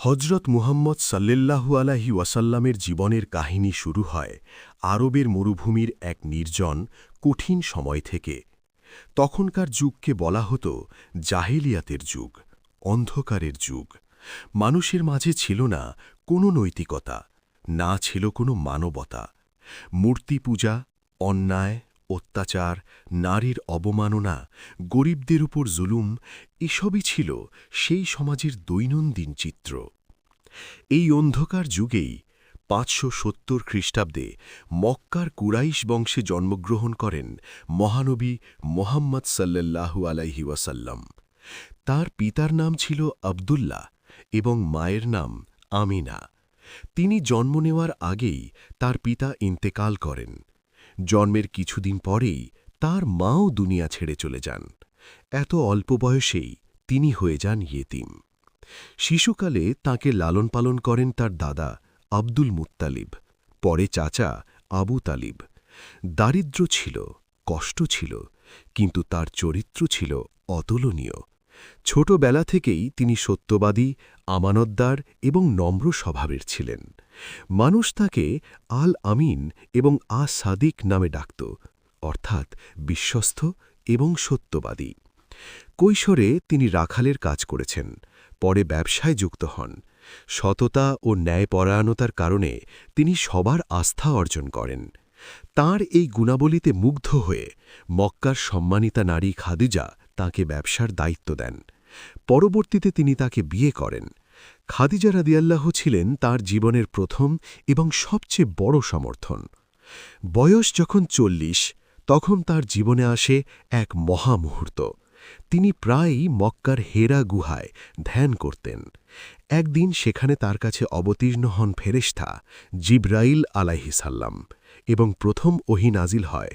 হজরত মুহাম্মদ সাল্লাল্লাহু আলাইহি ওয়াসাল্লামের জীবনের কাহিনী শুরু হয় আরবের মরুভূমির এক নির্জন কঠিন সময় থেকে। তখনকার যুগকে বলা হতো জাহেলিয়াতের যুগ, অন্ধকারের যুগ। মানুষের মাঝে ছিল না কোনো নৈতিকতা, না ছিল কোনো মানবতা। মূর্তি পূজা, অন্যায়, অত্যাচার, নারীর অবমাননা, গরিবদের উপর জুলুম, এসবই ছিল সেই সমাজের দৈনন্দিন চিত্র। এই অন্ধকার যুগেই ৫৭০ খ্রিস্টাব্দে মক্কার কুরাইশ বংশে জন্মগ্রহণ করেন মহানবী মোহাম্মদ সাল্লাল্লাহু আলাইহি ওয়াসাল্লাম। তাঁর পিতার নাম ছিল আবদুল্লাহ এবং মায়ের নাম আমিনা। তিনি জন্ম নেওয়ার আগেই তার পিতা ইন্তেকাল করেন। জন্মের কিছুদিন পরেই তার মাও দুনিয়া ছেড়ে চলে যান। এত অল্প বয়সেই তিনি হয়ে যান ইয়েতিম। শিশুকালে তাঁকে লালন পালন করেন তার দাদা আব্দুল মুত্তালিব, পরে চাচা আবু তালিব। দারিদ্র্য ছিল, কষ্ট ছিল, কিন্তু তার চরিত্র ছিল অতুলনীয়। ছোটবেলা থেকেই তিনি সত্যবাদী, আমানতদার এবং নম্র স্বভাবের ছিলেন। মানুষ তাকে আল আমিন এবং সাদিক নামে ডাকত, অর্থাৎ বিশ্বস্ত এবং সত্যবাদী। কৈশোরে তিনি রাখালের কাজ করেছেন, পরে ব্যবসায় যুক্ত হন। সততা ও ন্যায়পরায়ণতার কারণে তিনি সবার আস্থা অর্জন করেন। তাঁর এই গুণাবলীতে মুগ্ধ হয়ে মক্কার সম্মানিতা নারী খাদিজা তাঁকে ব্যবসার দায়িত্ব দেন। পরবর্তীতে তিনি তাকে বিয়ে করেন। খাদিজা রাদিয়াল্লাহু ছিলেন তাঁর জীবনের প্রথম এবং সবচেয়ে বড় সমর্থন। বয়স যখন ৪০, তখন তার জীবনে আসে এক মহামুহূর্ত। তিনি প্রায়ই মক্কার হেরা গুহায় ধ্যান করতেন। একদিন সেখানে তার কাছে অবতীর্ণ হন ফেরেশতা জিবরাইল আলাইহিস সালাম এবং প্রথম ওহী নাজিল হয়,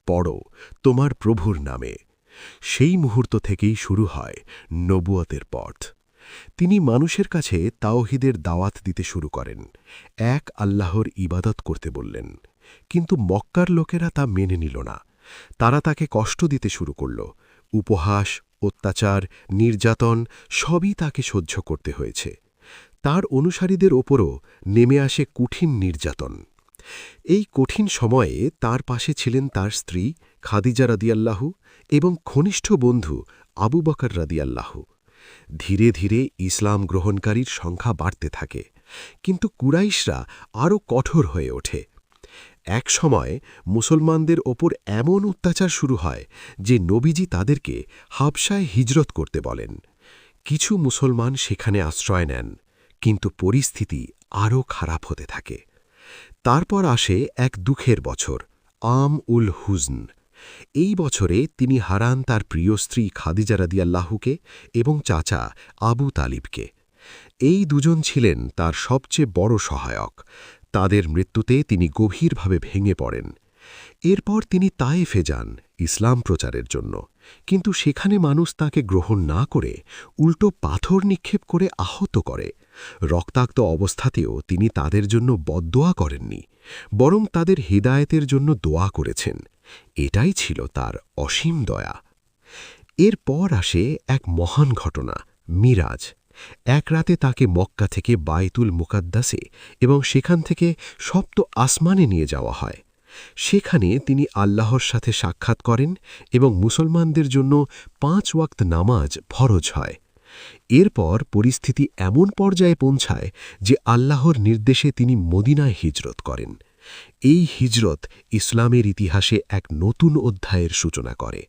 পড়ো তোমার প্রভুর নামে। সেই মুহূর্ত থেকেই শুরু হয় নবুয়তের পথ। তিনি মানুষের কাছে তাওহীদের দাওয়াত দিতে শুরু করেন, এক আল্লাহর ইবাদত করতে বললেন। কিন্তু মক্কার লোকেরা তা মেনে নিল না। তারা তাকে কষ্ট দিতে শুরু করল। উপহাস, অত্যাচার, নির্যাতন সবই তাকে সহ্য করতে হয়েছে। তার অনুসারীদের ওপরও নেমে আসে কঠিন নির্যাতন। এই কঠিন সময়ে তার পাশে ছিলেন তার স্ত্রী খাদিজা রাদিয়াল্লাহু এবং ঘনিষ্ঠ বন্ধু আবু বকর রাদিয়াল্লাহু। ধীরে ধীরে ইসলাম গ্রহণকারীর সংখ্যা বাড়তে থাকে, কিন্তু কুরাইশরা আরও কঠোর হয়ে ওঠে। এক সময় মুসলমানদের ওপর এমন অত্যাচার শুরু হয় যে নবীজি তাদেরকে হাবশায় হিজরত করতে বলেন। কিছু মুসলমান সেখানে আশ্রয় নেন, কিন্তু পরিস্থিতি আরও খারাপ হতে থাকে। তারপর আসে এক দুঃখের বছর, আম উল হুজন। এই বছরে তিনি হারান তার প্রিয় স্ত্রী খাদিজা রাদিয়াল্লাহুকে এবং চাচা আবু তালিবকে। এই দুজন ছিলেন তার সবচেয়ে বড় সহায়ক। তাদের মৃত্যুতে তিনি গভীরভাবে ভেঙে পড়েন। এরপর তিনি তায়েফে যান ইসলাম প্রচারের জন্য, কিন্তু সেখানে মানুষ তাঁকে গ্রহণ না করে উল্টো পাথর নিক্ষেপ করে আহত করে। রক্তাক্ত অবস্থাতেও তিনি তাদের জন্য বদদোয়া করেননি, বরং তাদের হিদায়েতের জন্য দোয়া করেছেন। এটাই ছিল তার অসীম দয়া। এরপর আসে এক মহান ঘটনা, মিরাজ। এক রাতে তাকে মক্কা থেকে বায়তুল মুকাদ্দাসে এবং সেখান থেকে সপ্ত আসমানে নিয়ে যাওয়া হয়। সেখানে তিনি আল্লাহর সাথে সাক্ষাৎ করেন এবং মুসলমানদের জন্য ৫ ওয়াক্ত নামাজ ফরজ হয়। এরপর পরিস্থিতি এমন পর্যায়ে পৌঁছায় যে আল্লাহর নির্দেশে তিনি মদিনায় হিজরত করেন। এই হিজরত ইসলামের ইতিহাসে এক নতুন অধ্যায়ের সূচনা করে।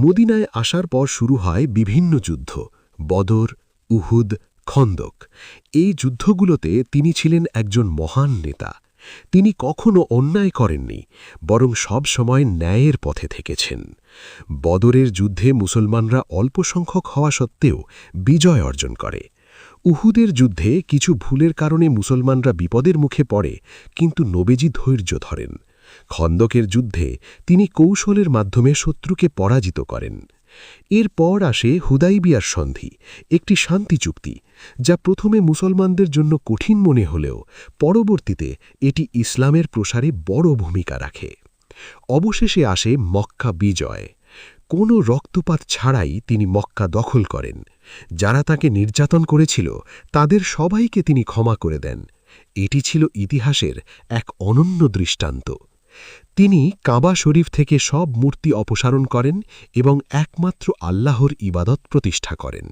মদিনায় আসার পর শুরু হয় বিভিন্ন যুদ্ধ, বদর, উহুদ, খন্দক। এই যুদ্ধগুলোতে তিনি ছিলেন একজন মহান নেতা। তিনি কখনো অন্যায় করেননি, বরং সব সময় ন্যায়ের পথে থেকেছেন। বদরের যুদ্ধে মুসলমানরা অল্প সংখ্যক হওয়া সত্ত্বেও বিজয় অর্জন করে। উহুদের যুদ্ধে কিছু ভুলের কারণে মুসলমানরা বিপদের মুখে পড়ে, কিন্তু নবীজি ধৈর্য ধরেন। খন্দকের যুদ্ধে তিনি কৌশলের মাধ্যমে শত্রুকে পরাজিত করেন। এরপর আসে হুদাইবিয়ার সন্ধি, একটি শান্তি চুক্তি, যা প্রথমে মুসলমানদের জন্য কঠিন মনে হলেও পরবর্তীতে এটি ইসলামের প্রসারে বড় ভূমিকা রাখে। অবশেষে আসে মক্কা বিজয়। কোনো রক্তপাত ছাড়াই তিনি মক্কা দখল করেন। যারা তাকে নির্যাতন করেছিল তাদের সবাইকে তিনি ক্ষমা করে দেন। এটি ছিল ইতিহাসের এক অনন্য দৃষ্টান্ত। তিনি কাবা শরীফ থেকে সব মূর্তি অপসারণ করেন এবং একমাত্র আল্লাহর ইবাদত প্রতিষ্ঠা করেন।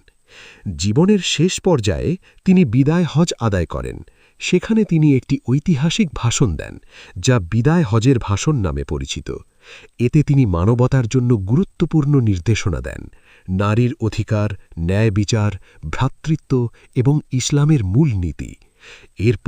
জীবনের শেষ পর্যায়ে তিনি বিদায় হজ আদায় করেন। সেখানে তিনি একটি ঐতিহাসিক ভাষণ দেন, যা বিদায় হজের ভাষণ নামে পরিচিত। এতে তিনি মানবতার জন্য গুরুত্বপূর্ণ নির্দেশনা দেন: নারীর অধিকার, ন্যায় বিচার, ভ্রাতৃত্ব এবং ইসলামের মূল নীতি। এরপর